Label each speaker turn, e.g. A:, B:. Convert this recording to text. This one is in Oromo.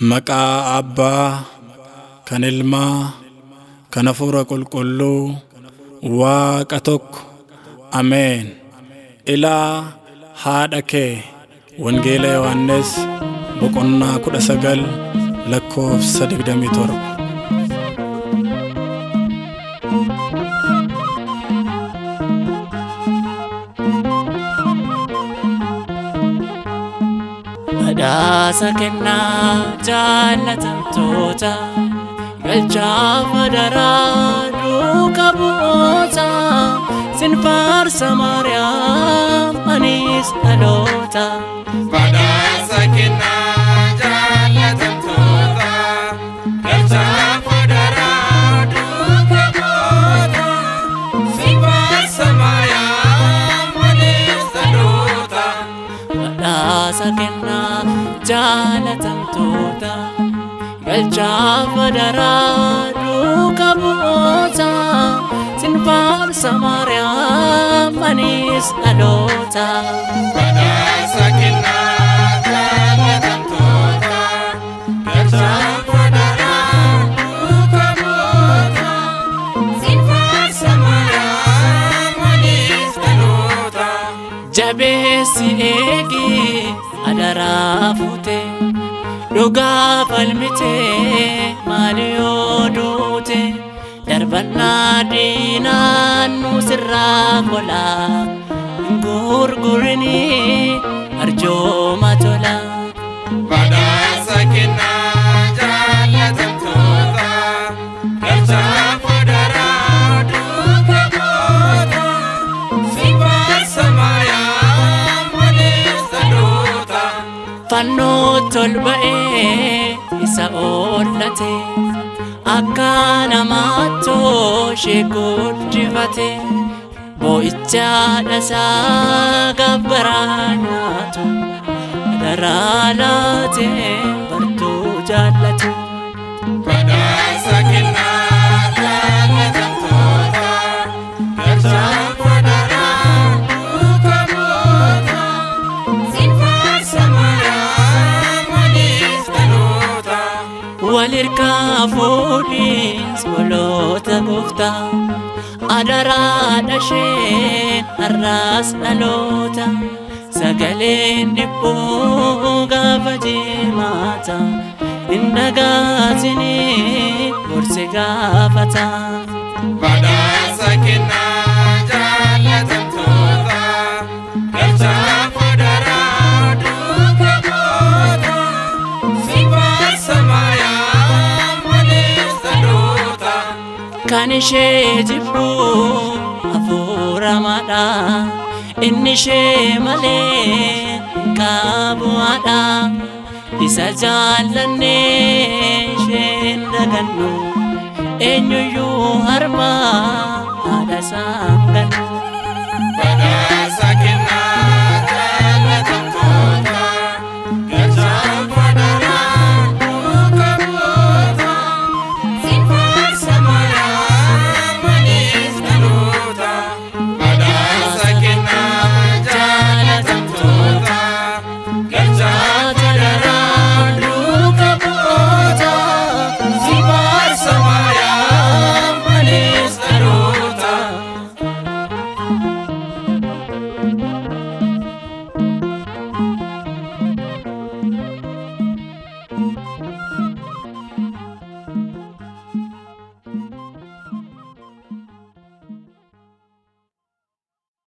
A: Maqaa Abbaa, kan Ilmaa, kan Hafuura Qulqulluu, Waaqa tokko. Ameen. Ilaa haadha kee. Wangeela Yohaannis boqonnaa 19 lakkoofsa 27.
B: Badhaasa kennaa jaallatamtoota, galchaa madaraa duuka bu'oota, sin faarsa Maariyaam anis dhaloota.
C: Badhaasa kennaa jaallatamtoota, galchaa madaraa duuka bu'oota, sin faarsa Maariyaam anis dhaloota.
B: Badhaasa kennaa jaallatamtoota, galchaa madaraa duuka bu'oota, sin faarsa Maariyaam anis dhaloota.
C: Badhaasa kennaa jaallatamtoota, galchaa madaraa duuka bu'oota, sin faarsa Maariyaam anis dhaloota.
B: Jabeessi eegi adaraa fuute, dhugaa falmite maali yoo duute, darbannaa diinaan nu sirraa qolaa, hin gurgurini arjooma tola.
C: Badhaasa kennaa jaallatamtoota, galchaa madaraa duuka bu'oota, sin faarsa Maariyaam anis dhaloota.
B: Fannootti ol ba'ee isa oolate, akka namaatoo ishee guddifate, boo'icha dhasaa gabbaraa nyaatu, daraa laate bartuu jaallatu.
C: Badhaasa kennaa jaallatamtoota, galchaa madaraa duuka bu'oota, sin faarsa Maariyaam anis dhaloota.
B: Wal hirkaa fuudhiis waloota gooftaa, adaraa dhasheen har'aas dhaloota, sagaleen dhibbuu gaafa jimaata, hin dhagaatinii gorsi gaafata.
C: Badhaasa kennaa jaallatamtoota, galchaa madaraa duuka bu'oota, sin faarsa Maariyaam anis dhaloota.
B: Kan ishee jibbu hafuura madhaa, inni ishee malee hin qabu haadha, isa jaallannee isheen dagannu, eenyuyyuu harma haadha isaan gannu.
C: Badhaasa kennaa jaallatamtoota, galchaa madaraa duuka bu'oota, sin faarsa Maariyaam anis dhaloota. Badhaasa kennaa jaallatamtoota, galchaa madaraa duuka bu'oota, sin faarsa Maariyaam anis dhaloota.